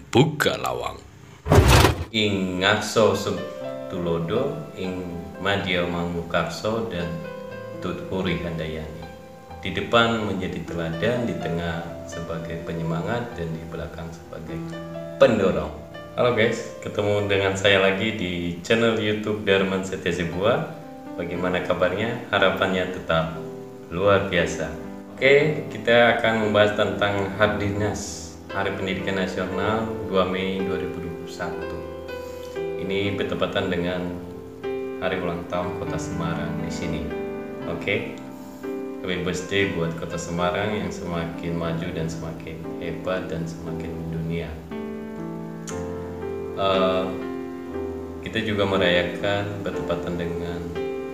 Buka lawang. Ing Ngarso Tulodo, ing Madya Mangukarso dan Tutpuri Handayani. Di depan menjadi teladan, di tengah sebagai penyemangat, dan di belakang sebagai pendorong. Halo guys, ketemu dengan saya lagi di channel YouTube Darman Setia Sibuan. Bagaimana kabarnya? Harapannya tetap luar biasa. Oke, kita akan membahas tentang Harddinas, Hari Pendidikan Nasional 2 Mei 2021. Ini bertepatan dengan hari ulang tahun Kota Semarang di sini. Oke. Happy birthday buat Kota Semarang yang semakin maju dan semakin hebat dan semakin mendunia. Kita juga merayakan bertepatan dengan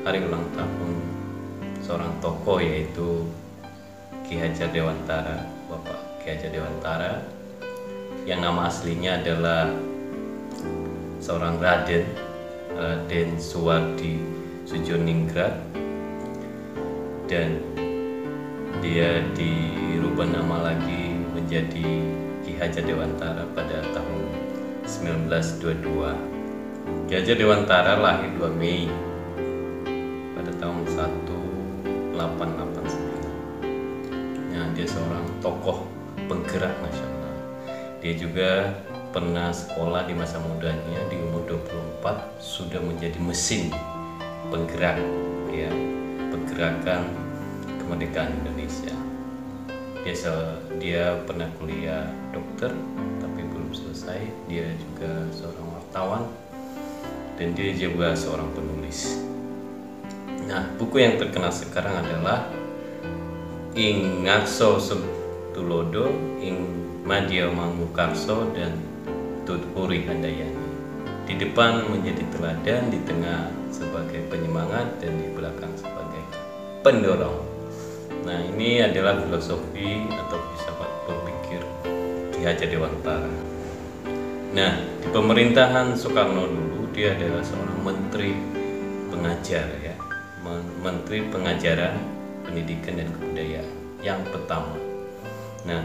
hari ulang tahun seorang tokoh, yaitu Ki Hajar Dewantara, Bapak Ki Hajar Dewantara, yang nama aslinya adalah seorang Raden Suwardi Sudjoningrat, dan dia dirubah nama lagi menjadi Ki Hajar Dewantara pada tahun 1922. Ki Hajar Dewantara lahir 2 Mei pada tahun 1889. Nah, dia seorang tokoh penggerak nasional. Dia juga pernah sekolah di masa mudanya, di umur 24 sudah menjadi mesin penggerak ya, pergerakan kemerdekaan Indonesia. Dia pernah kuliah dokter tapi belum selesai. Dia juga seorang wartawan dan dia juga seorang penulis. Nah, buku yang terkenal sekarang adalah Ing Ngarso Tulodo, ing Madya Mangukarso dan Tutpuri Handayani. Di depan menjadi teladan, di tengah sebagai penyemangat, dan di belakang sebagai pendorong. Nah, ini adalah filosofi atau filsafat berpikir Ki Hajar Dewantara. Nah, di pemerintahan Soekarno dulu dia adalah seorang menteri pengajar ya, menteri pengajaran, pendidikan dan kebudayaan yang pertama. Nah,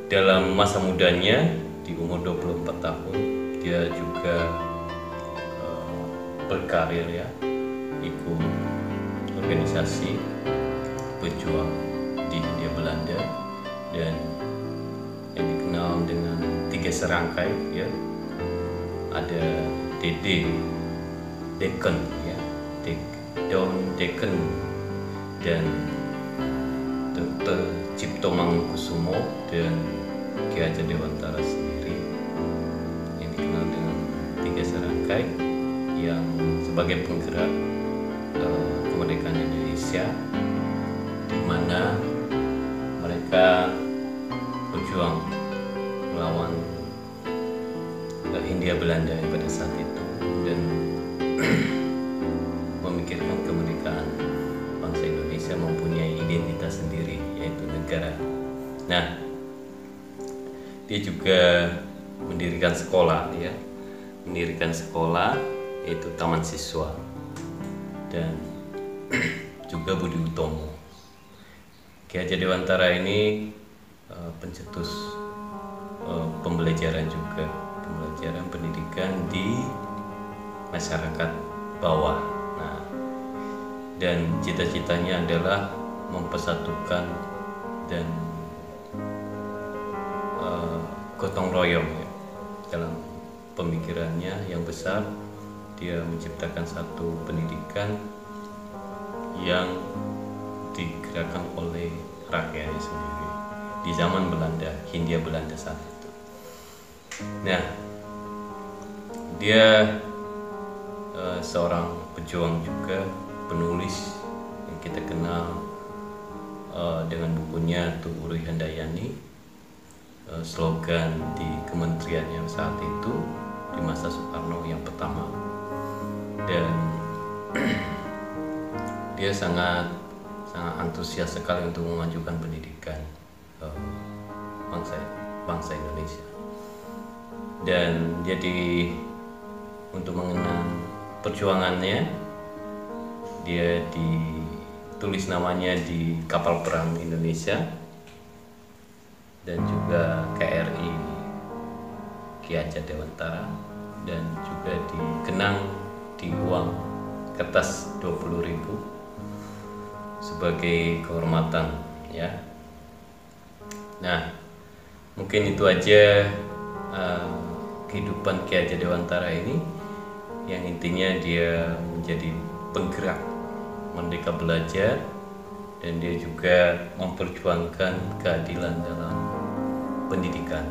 dalam masa mudanya di umur 24 tahun dia juga berkarir ya, ikut organisasi pejuang di Hindia Belanda dan yang dikenal dengan 3 serangkai ya. Ada D.D. Dekken ya, Daun Dekken, dan Dr. Cipto Mangunkusumo dan Ki Hajar Dewantara sendiri, yang dikenal dengan 3 serangkai yang sebagai penggerak kemerdekaan Indonesia, di mana mereka berjuang melawan Hindia Belanda pada saat itu dan memikirkan kemerdekaan bangsa Indonesia mempunyai identitas sendiri, yaitu negara. Nah, dia juga mendirikan sekolah ya, yaitu Taman Siswa, dan juga Budi Utomo. Ki Hajar Dewantara ini pencetus pembelajaran pendidikan di masyarakat bawah. Nah, dan cita-citanya adalah mempersatukan dan gotong royong ya. Dalam pemikirannya yang besar, dia menciptakan satu pendidikan yang digerakkan oleh rakyatnya sendiri di zaman Belanda, Hindia Belanda saat itu. Nah, dia seorang pejuang juga, penulis yang kita kenal dengan bukunya Tutpuri Handayani, slogan di kementerian yang saat itu di masa Soekarno yang pertama. Dan dia sangat antusias sekali untuk memajukan pendidikan bangsa Indonesia. Dan jadi untuk mengenang perjuangannya, dia ditulis namanya di kapal perang Indonesia dan juga KRI Ki Hajar Dewantara dan juga dikenang di uang kertas 20.000 sebagai kehormatan ya. Nah, mungkin itu aja kehidupan Ki Hajar Dewantara ini, yang intinya dia menjadi penggerak Merdeka Belajar, dan dia juga memperjuangkan keadilan dalam pendidikan,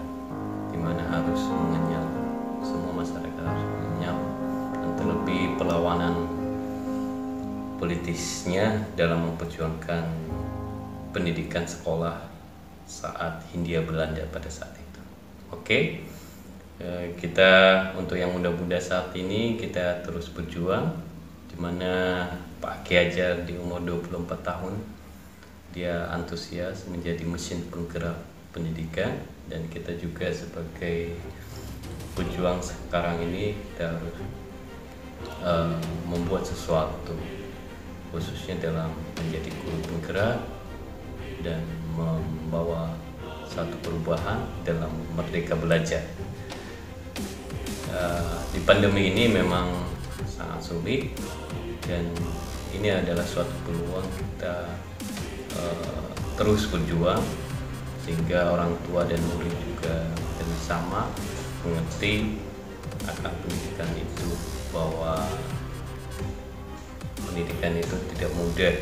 di mana harus mengenyam, semua masyarakat harus mengenyam, dan terlebih perlawanan politisnya dalam memperjuangkan pendidikan sekolah saat Hindia Belanda pada saat itu. Oke, kita untuk yang muda-muda saat ini kita terus berjuang, di mana Pak Ki Hajar di umur 24 tahun dia antusias menjadi mesin penggerak pendidikan, dan kita juga sebagai pejuang sekarang ini kita harus membuat sesuatu, khususnya dalam menjadi guru penggerak dan membawa satu perubahan dalam Merdeka Belajar. Di pandemi ini memang sangat sulit, dan ini adalah suatu peluang kita terus berjuang sehingga orang tua dan murid juga bersama mengerti akan pendidikan itu, bahwa pendidikan itu tidak mudah,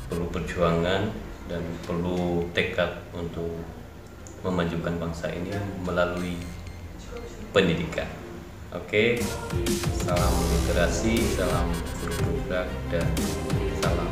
perlu perjuangan dan perlu tekad untuk memajukan bangsa ini melalui pendidikan. Oke, salam literasi, salam bergerak, dan salam